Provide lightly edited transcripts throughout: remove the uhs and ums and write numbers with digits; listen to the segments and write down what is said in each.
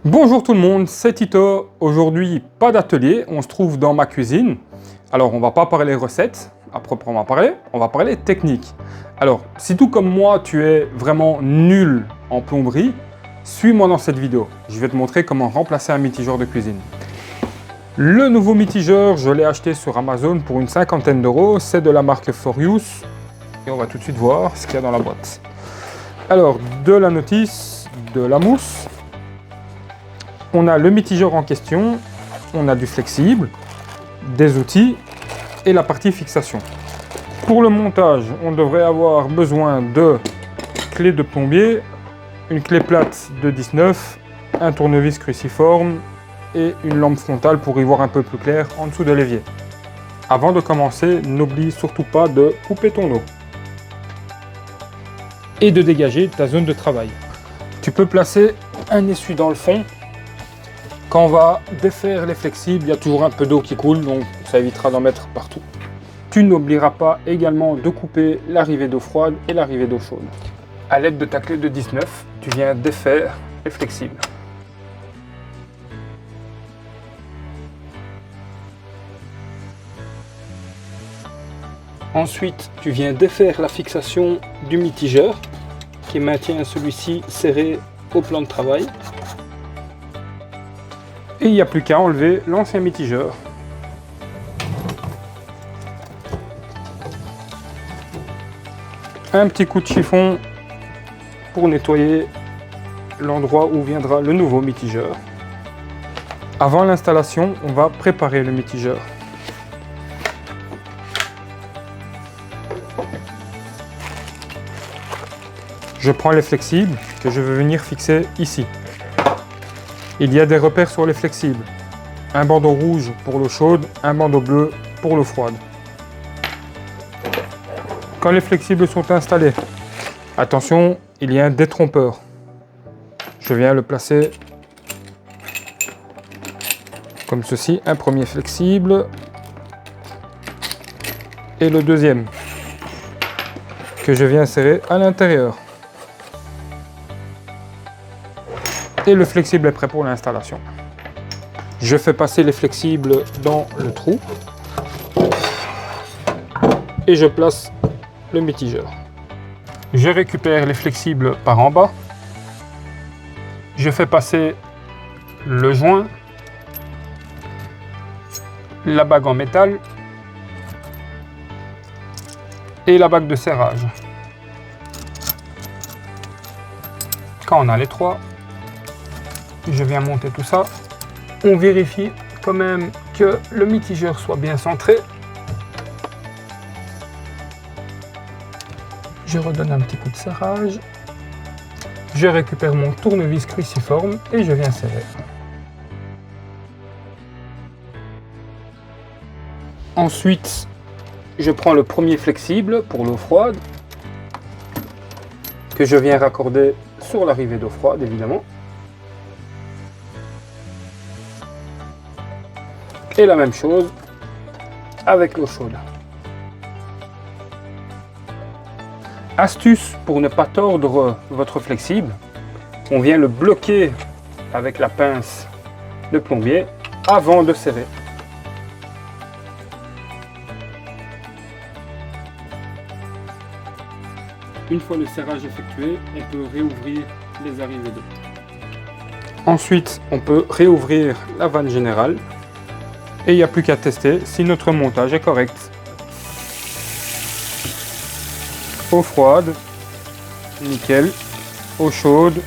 Bonjour tout le monde, c'est Tito. Aujourd'hui, pas d'atelier, on se trouve dans ma cuisine. Alors, on va pas parler recettes, à proprement parler, on va parler technique. Alors, si tout comme moi, tu es vraiment nul en plomberie, suis-moi dans cette vidéo. Je vais te montrer comment remplacer un mitigeur de cuisine. Le nouveau mitigeur, je l'ai acheté sur Amazon pour une cinquantaine d'euros. C'est de la marque For Use. Et on va tout de suite voir ce qu'il y a dans la boîte. Alors, de la notice, de la mousse. On a le mitigeur en question, on a du flexible, des outils et la partie fixation. Pour le montage, on devrait avoir besoin de clés de plombier, une clé plate de 19, un tournevis cruciforme et une lampe frontale pour y voir un peu plus clair en dessous de l'évier. Avant de commencer, n'oublie surtout pas de couper ton eau et de dégager ta zone de travail. Tu peux placer un essuie dans le fond. Quand on va défaire les flexibles, il y a toujours un peu d'eau qui coule, donc ça évitera d'en mettre partout. Tu n'oublieras pas également de couper l'arrivée d'eau froide et l'arrivée d'eau chaude. À l'aide de ta clé de 19, tu viens défaire les flexibles. Ensuite, tu viens défaire la fixation du mitigeur qui maintient celui-ci serré au plan de travail. Et il n'y a plus qu'à enlever l'ancien mitigeur. Un petit coup de chiffon pour nettoyer l'endroit où viendra le nouveau mitigeur. Avant l'installation, on va préparer le mitigeur. Je prends les flexibles que je veux venir fixer ici. Il y a des repères sur les flexibles. Un bandeau rouge pour l'eau chaude, un bandeau bleu pour l'eau froide. Quand les flexibles sont installés, attention, il y a un détrompeur. Je viens le placer comme ceci, un premier flexible et le deuxième que je viens insérer à l'intérieur. Et le flexible est prêt pour l'installation. Je fais passer les flexibles dans le trou et je place le mitigeur. Je récupère les flexibles par en bas. Je fais passer le joint, la bague en métal et la bague de serrage. Quand on a les trois, je viens monter tout ça. On vérifie quand même que le mitigeur soit bien centré. Je redonne un petit coup de serrage. Je récupère mon tournevis cruciforme et je viens serrer. Ensuite, je prends le premier flexible pour l'eau froide que je viens raccorder sur l'arrivée d'eau froide, évidemment. Et la même chose avec l'eau chaude. Astuce pour ne pas tordre votre flexible, on vient le bloquer avec la pince de plombier avant de serrer. Une fois le serrage effectué, on peut réouvrir les arrivées d'eau. Ensuite, on peut réouvrir la vanne générale. Et il n'y a plus qu'à tester si notre montage est correct. Eau froide, nickel. Eau chaude,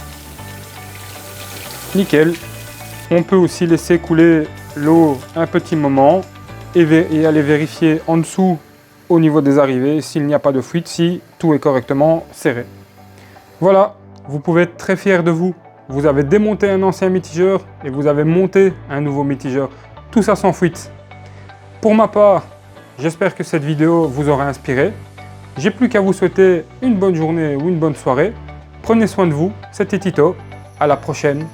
nickel. On peut aussi laisser couler l'eau un petit moment et aller vérifier en dessous au niveau des arrivées s'il n'y a pas de fuite, si tout est correctement serré. Voilà, vous pouvez être très fier de vous. Vous avez démonté un ancien mitigeur et vous avez monté un nouveau mitigeur. Tout ça sans fuite. Pour ma part, j'espère que cette vidéo vous aura inspiré. J'ai plus qu'à vous souhaiter une bonne journée ou une bonne soirée. Prenez soin de vous, c'était Tito. À la prochaine.